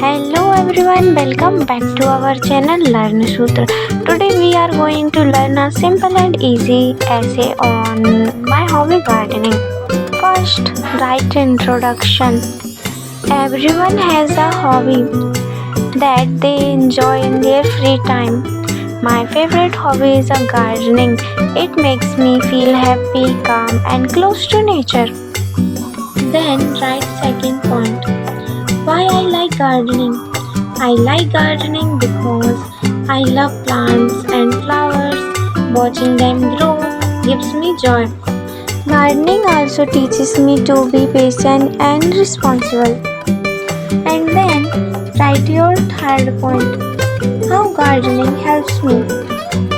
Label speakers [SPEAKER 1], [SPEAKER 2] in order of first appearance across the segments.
[SPEAKER 1] Hello everyone, welcome back to our channel Learn Sutra. Today we are going to learn a simple and easy essay on my hobby gardening. First, write introduction. Everyone has a hobby that they enjoy in their free time. My favorite hobby is a gardening. It makes me feel happy, calm and close to nature. Then write second point. Why I like gardening? I like gardening because I love plants and flowers. Watching them grow gives me joy. Gardening also teaches me to be patient and responsible. And then write your third point. How gardening helps me?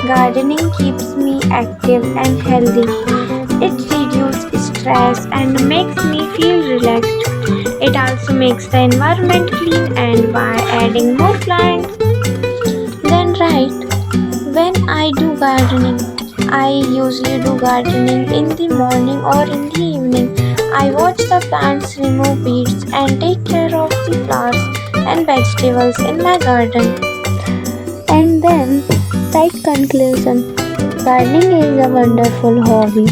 [SPEAKER 1] Gardening keeps me active and healthy. It reduces stress and makes me feel relaxed. It also makes the environment clean and by adding more plants. Then write, when I do gardening, I usually do gardening in the morning or in the evening. I watch the plants remove weeds and take care of the flowers and vegetables in my garden. And then write conclusion. Gardening is a wonderful hobby.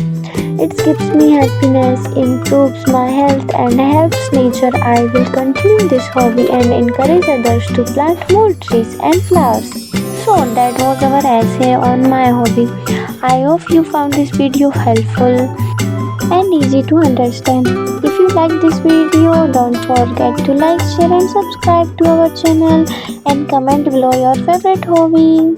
[SPEAKER 1] It gives me happiness, improves my health and helps nature. I will continue this hobby and encourage others to plant more trees and flowers. So that was our essay on my hobby. I hope you found this video helpful and easy to understand. If you like this video, don't forget to like, share and subscribe to our channel and comment below your favorite hobby.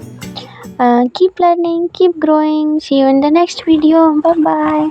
[SPEAKER 1] Keep learning, keep growing. See you in the next video. Bye bye.